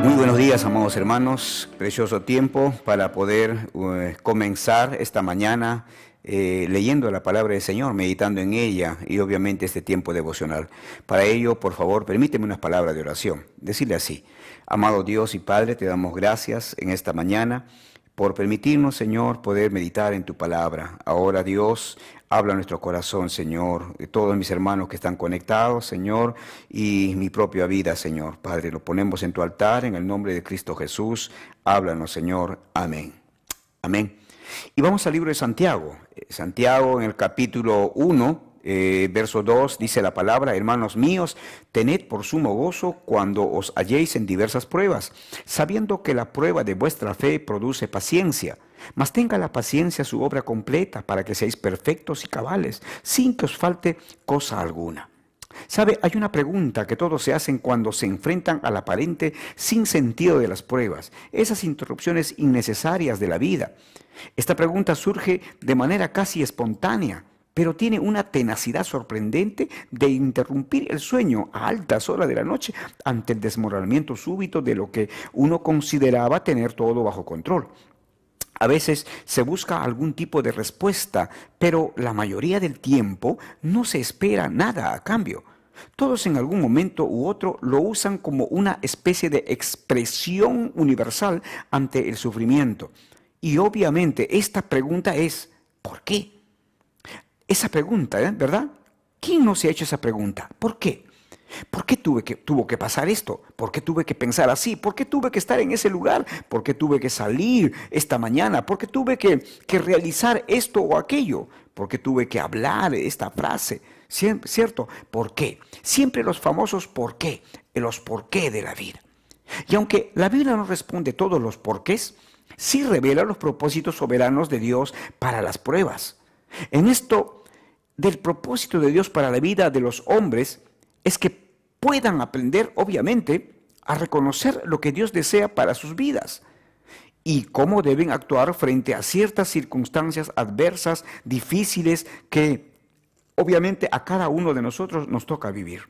Muy buenos días, amados hermanos. Precioso tiempo para poder comenzar esta mañana leyendo la palabra del Señor, meditando en ella y obviamente este tiempo devocional. Para ello, por favor, permíteme unas palabras de oración. Decirle así: amado Dios y Padre, te damos gracias en esta mañana por permitirnos, Señor, poder meditar en tu palabra. Ahora, Dios, habla a nuestro corazón, Señor, de todos mis hermanos que están conectados, Señor, y mi propia vida, Señor. Padre, lo ponemos en tu altar, en el nombre de Cristo Jesús. Háblanos, Señor. Amén. Amén. Y vamos al libro de Santiago. Santiago, en el capítulo 1, verso 2, dice la palabra: hermanos míos, tened por sumo gozo cuando os halléis en diversas pruebas, sabiendo que la prueba de vuestra fe produce paciencia. Mas tenga la paciencia su obra completa, para que seáis perfectos y cabales, sin que os falte cosa alguna. ¿Sabe? Hay una pregunta que todos se hacen cuando se enfrentan al aparente sinsentido de las pruebas, esas interrupciones innecesarias de la vida. Esta pregunta surge de manera casi espontánea, pero tiene una tenacidad sorprendente de interrumpir el sueño a altas horas de la noche ante el desmoronamiento súbito de lo que uno consideraba tener todo bajo control. A veces se busca algún tipo de respuesta, pero la mayoría del tiempo no se espera nada a cambio. Todos en algún momento u otro lo usan como una especie de expresión universal ante el sufrimiento. Y obviamente esta pregunta es: ¿por qué? Esa pregunta, ¿verdad? ¿Quién no se ha hecho esa pregunta? ¿Por qué? ¿Por qué tuvo que pasar esto? ¿Por qué tuve que pensar así? ¿Por qué tuve que estar en ese lugar? ¿Por qué tuve que salir esta mañana? ¿Por qué tuve que realizar esto o aquello? ¿Por qué tuve que hablar esta frase? ¿Cierto? ¿Por qué? Siempre los famosos por qué, los por qué de la vida. Y aunque la Biblia no responde todos los porqués, sí revela los propósitos soberanos de Dios para las pruebas. En esto del propósito de Dios para la vida de los hombres es que puedan aprender, obviamente, a reconocer lo que Dios desea para sus vidas y cómo deben actuar frente a ciertas circunstancias adversas, difíciles, que obviamente a cada uno de nosotros nos toca vivir.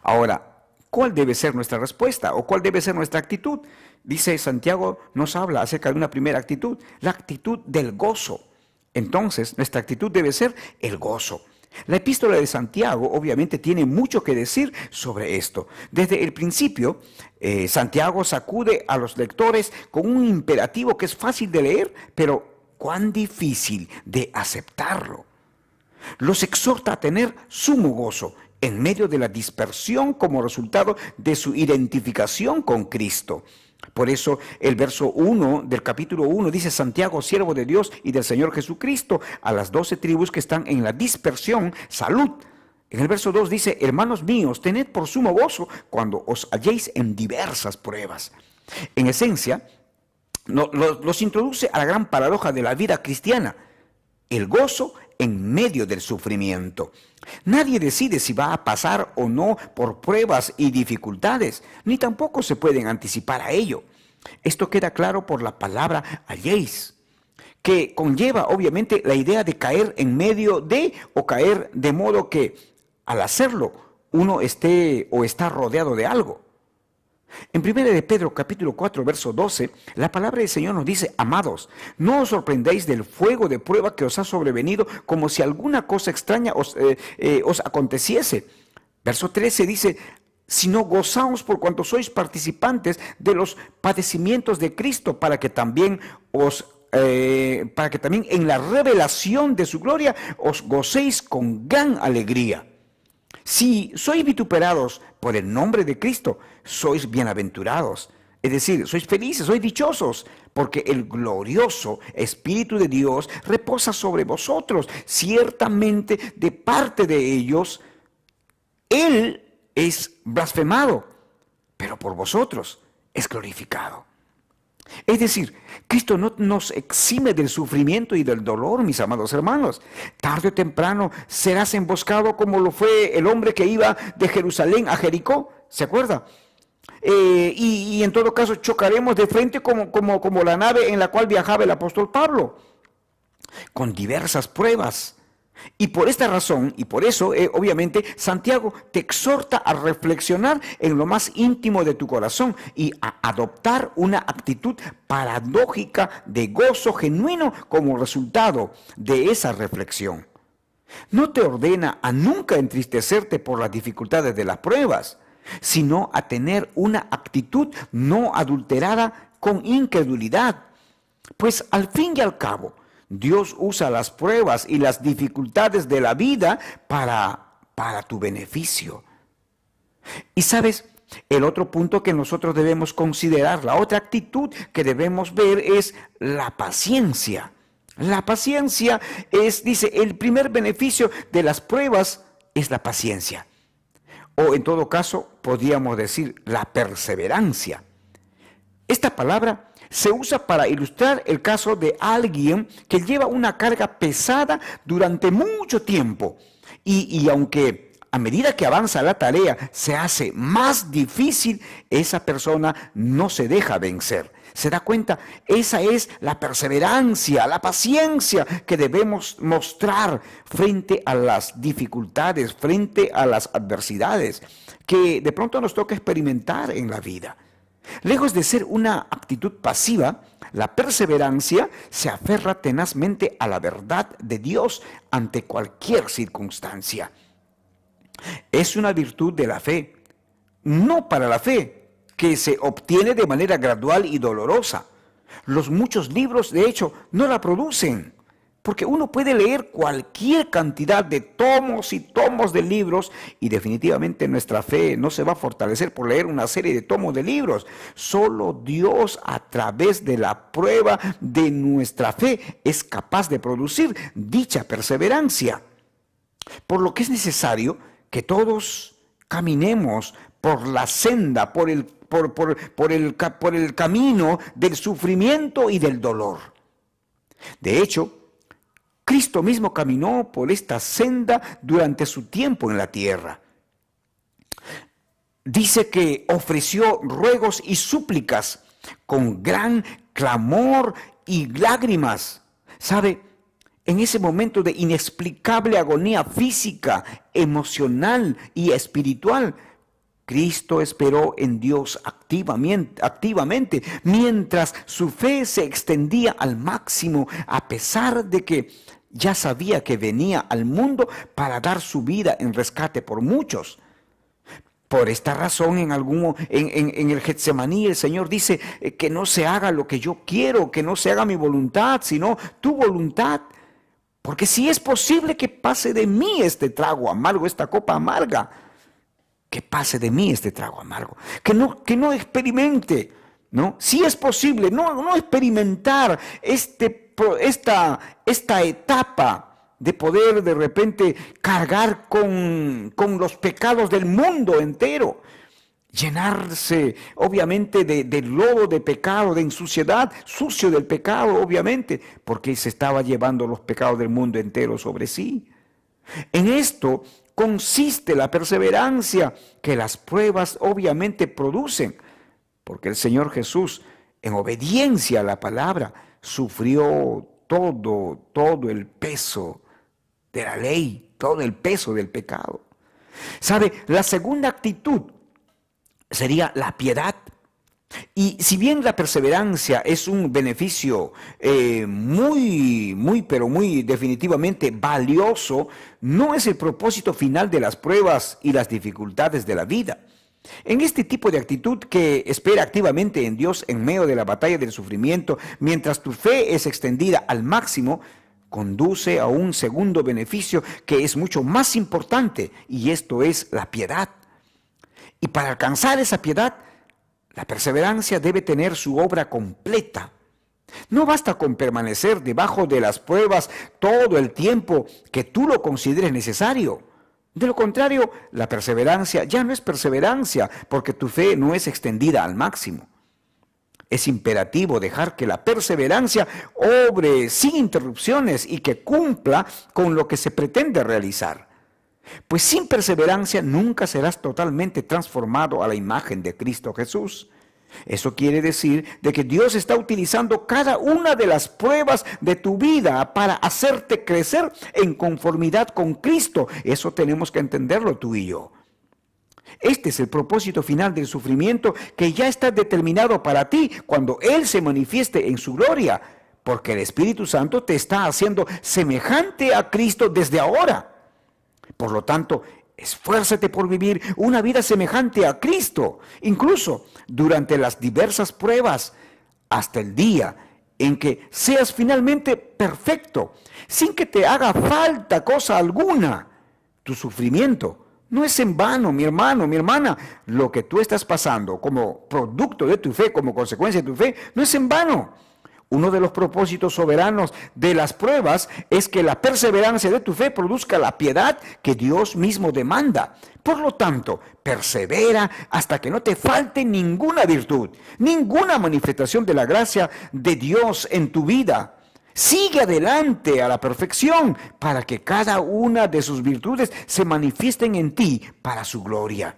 Ahora, ¿cuál debe ser nuestra respuesta o cuál debe ser nuestra actitud? Dice Santiago, nos habla acerca de una primera actitud, la actitud del gozo. Entonces, nuestra actitud debe ser el gozo. La epístola de Santiago obviamente tiene mucho que decir sobre esto. Desde el principio, Santiago sacude a los lectores con un imperativo que es fácil de leer, pero cuán difícil de aceptarlo. Los exhorta a tener sumo gozo en medio de la dispersión como resultado de su identificación con Cristo. Por eso el verso 1 del capítulo 1 dice: Santiago, siervo de Dios y del Señor Jesucristo, a las 12 tribus que están en la dispersión, salud. En el verso 2 dice: hermanos míos, tened por sumo gozo cuando os halléis en diversas pruebas. En esencia, los introduce a la gran paradoja de la vida cristiana: el gozo en medio del sufrimiento. Nadie decide si va a pasar o no por pruebas y dificultades, ni tampoco se pueden anticipar a ello. Esto queda claro por la palabra halléis, que conlleva obviamente la idea de caer en medio de, o caer de modo que al hacerlo uno esté o está rodeado de algo. En 1 de Pedro capítulo 4 verso 12, la palabra del Señor nos dice: amados, no os sorprendáis del fuego de prueba que os ha sobrevenido, como si alguna cosa extraña os aconteciese. Verso 13 dice: sino gozaos por cuanto sois participantes de los padecimientos de Cristo, para que también en la revelación de su gloria os gocéis con gran alegría. Si sois vituperados por el nombre de Cristo, sois bienaventurados. Es decir, sois felices, sois dichosos, porque el glorioso Espíritu de Dios reposa sobre vosotros. Ciertamente, de parte de ellos, Él es blasfemado, pero por vosotros es glorificado. Es decir, Cristo no nos exime del sufrimiento y del dolor, mis amados hermanos. Tarde o temprano serás emboscado, como lo fue el hombre que iba de Jerusalén a Jericó, ¿se acuerda? Y en todo caso chocaremos de frente como la nave en la cual viajaba el apóstol Pablo, con diversas pruebas. Y por esta razón, y por eso, obviamente, Santiago te exhorta a reflexionar en lo más íntimo de tu corazón y a adoptar una actitud paradójica de gozo genuino como resultado de esa reflexión. No te ordena a nunca entristecerte por las dificultades de las pruebas, sino a tener una actitud no adulterada con incredulidad. Pues al fin y al cabo, Dios usa las pruebas y las dificultades de la vida para tu beneficio. Y sabes, el otro punto que nosotros debemos considerar, la otra actitud que debemos ver es la paciencia. La paciencia es, dice, el primer beneficio de las pruebas es la paciencia. O en todo caso, podríamos decir la perseverancia. Esta palabra se usa para ilustrar el caso de alguien que lleva una carga pesada durante mucho tiempo y aunque a medida que avanza la tarea se hace más difícil, esa persona no se deja vencer. ¿Se da cuenta? Esa es la perseverancia, la paciencia que debemos mostrar frente a las dificultades, frente a las adversidades que de pronto nos toca experimentar en la vida. Lejos de ser una actitud pasiva, la perseverancia se aferra tenazmente a la verdad de Dios ante cualquier circunstancia. Es una virtud de la fe, no para la fe, que se obtiene de manera gradual y dolorosa. Los muchos libros, de hecho, no la producen. Porque uno puede leer cualquier cantidad de tomos y tomos de libros y definitivamente nuestra fe no se va a fortalecer por leer una serie de tomos de libros. Solo Dios a través de la prueba de nuestra fe es capaz de producir dicha perseverancia. Por lo que es necesario que todos caminemos por la senda, por el camino del sufrimiento y del dolor. De hecho, Cristo mismo caminó por esta senda durante su tiempo en la tierra. Dice que ofreció ruegos y súplicas con gran clamor y lágrimas. ¿Sabe? En ese momento de inexplicable agonía física, emocional y espiritual, Cristo esperó en Dios activamente, mientras su fe se extendía al máximo, a pesar de que ya sabía que venía al mundo para dar su vida en rescate por muchos. Por esta razón, en el Getsemaní, el Señor dice que no se haga lo que yo quiero, que no se haga mi voluntad, sino tu voluntad. Porque si es posible que pase de mí este trago amargo, esta copa amarga, que pase de mí este trago amargo, que no experimente, ¿no? Si es posible, no experimentar esta etapa de poder de repente cargar con los pecados del mundo entero, llenarse obviamente de lodo de pecado, de insuciedad, sucio del pecado obviamente, porque se estaba llevando los pecados del mundo entero sobre sí. En esto consiste la perseverancia que las pruebas obviamente producen, porque el Señor Jesús, en obediencia a la palabra, sufrió todo el peso de la ley, todo el peso del pecado. ¿Sabe? La segunda actitud sería la piedad. Y si bien la perseverancia es un beneficio pero muy definitivamente valioso, no es el propósito final de las pruebas y las dificultades de la vida. En este tipo de actitud que espera activamente en Dios en medio de la batalla del sufrimiento, mientras tu fe es extendida al máximo, conduce a un segundo beneficio que es mucho más importante, y esto es la piedad. Y para alcanzar esa piedad, la perseverancia debe tener su obra completa. No basta con permanecer debajo de las pruebas todo el tiempo que tú lo consideres necesario. De lo contrario, la perseverancia ya no es perseverancia porque tu fe no es extendida al máximo. Es imperativo dejar que la perseverancia obre sin interrupciones y que cumpla con lo que se pretende realizar. Pues sin perseverancia nunca serás totalmente transformado a la imagen de Cristo Jesús. Eso quiere decir de que Dios está utilizando cada una de las pruebas de tu vida para hacerte crecer en conformidad con Cristo. Eso tenemos que entenderlo tú y yo. Este es el propósito final del sufrimiento que ya está determinado para ti cuando Él se manifieste en su gloria, porque el Espíritu Santo te está haciendo semejante a Cristo desde ahora. Por lo tanto, esfuérzate por vivir una vida semejante a Cristo, incluso durante las diversas pruebas, hasta el día en que seas finalmente perfecto, sin que te haga falta cosa alguna. Tu sufrimiento no es en vano, mi hermano, mi hermana. Lo que tú estás pasando como producto de tu fe, como consecuencia de tu fe, no es en vano. Uno de los propósitos soberanos de las pruebas es que la perseverancia de tu fe produzca la piedad que Dios mismo demanda. Por lo tanto, persevera hasta que no te falte ninguna virtud, ninguna manifestación de la gracia de Dios en tu vida. Sigue adelante a la perfección para que cada una de sus virtudes se manifiesten en ti para su gloria.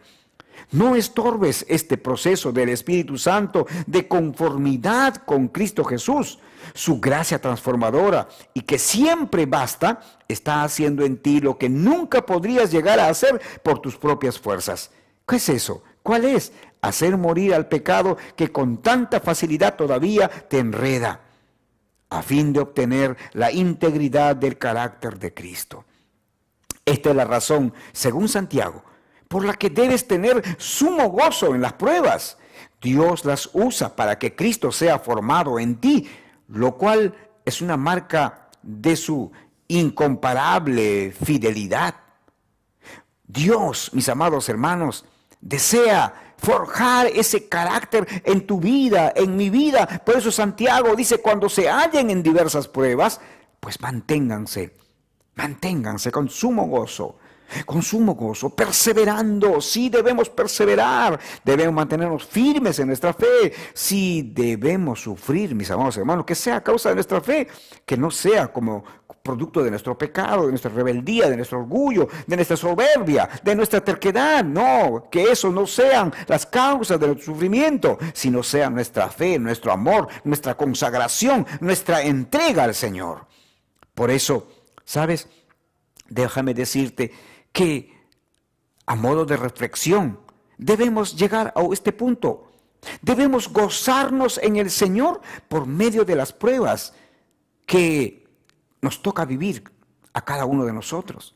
No estorbes este proceso del Espíritu Santo de conformidad con Cristo Jesús. Su gracia transformadora y que siempre basta, está haciendo en ti lo que nunca podrías llegar a hacer por tus propias fuerzas. ¿Qué es eso? ¿Cuál es? Hacer morir al pecado que con tanta facilidad todavía te enreda, a fin de obtener la integridad del carácter de Cristo. Esta es la razón, según Santiago, por la que debes tener sumo gozo en las pruebas. Dios las usa para que Cristo sea formado en ti, lo cual es una marca de su incomparable fidelidad. Dios, mis amados hermanos, desea forjar ese carácter en tu vida, en mi vida. Por eso Santiago dice, cuando se hallen en diversas pruebas, pues manténganse con sumo gozo, perseverando. Sí, debemos perseverar, debemos mantenernos firmes en nuestra fe. Sí, debemos sufrir, mis amados hermanos, que sea a causa de nuestra fe, que no sea como producto de nuestro pecado, de nuestra rebeldía, de nuestro orgullo, de nuestra soberbia, de nuestra terquedad. No, que eso no sean las causas de nuestro sufrimiento, sino sea nuestra fe, nuestro amor, nuestra consagración, nuestra entrega al Señor. Por eso, ¿sabes? Déjame decirte que a modo de reflexión debemos llegar a este punto. Debemos gozarnos en el Señor por medio de las pruebas que nos toca vivir a cada uno de nosotros.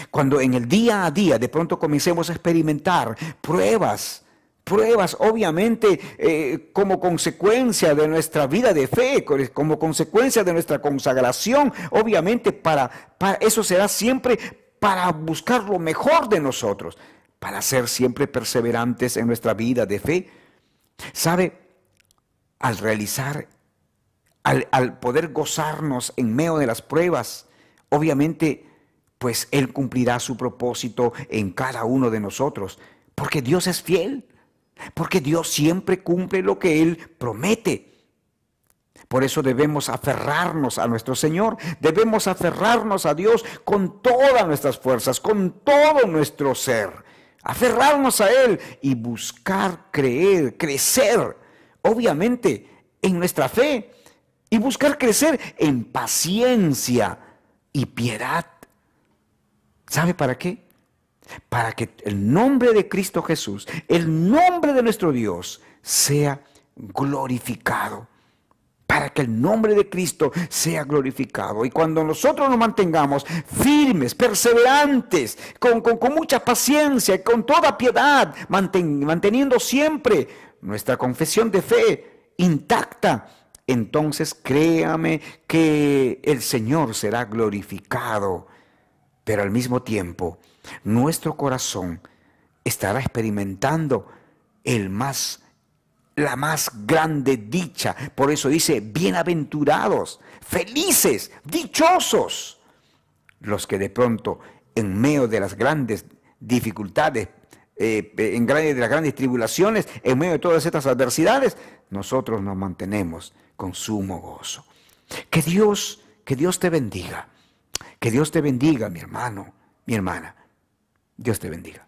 Cuando en el día a día de pronto comencemos a experimentar pruebas obviamente como consecuencia de nuestra vida de fe, como consecuencia de nuestra consagración, obviamente para eso será siempre para buscar lo mejor de nosotros, para ser siempre perseverantes en nuestra vida de fe. ¿Sabe? Al poder gozarnos en medio de las pruebas, obviamente, pues Él cumplirá su propósito en cada uno de nosotros, porque Dios es fiel. Porque Dios siempre cumple lo que Él promete. Por eso debemos aferrarnos a nuestro Señor. Debemos aferrarnos a Dios con todas nuestras fuerzas, con todo nuestro ser. Aferrarnos a Él y buscar creer, crecer, obviamente, en nuestra fe. Y buscar crecer en paciencia y piedad. ¿Sabe para qué? Para que el nombre de Cristo Jesús, el nombre de nuestro Dios, sea glorificado. Para que el nombre de Cristo sea glorificado. Y cuando nosotros nos mantengamos firmes, perseverantes, con mucha paciencia, con toda piedad, manteniendo siempre nuestra confesión de fe intacta, entonces créame que el Señor será glorificado. Pero al mismo tiempo, nuestro corazón estará experimentando la más grande dicha. Por eso dice, bienaventurados, felices, dichosos, los que de pronto, en medio de las grandes dificultades, de las grandes tribulaciones, en medio de todas estas adversidades, nosotros nos mantenemos con sumo gozo. Que Dios te bendiga. Que Dios te bendiga, mi hermano, mi hermana. Dios te bendiga.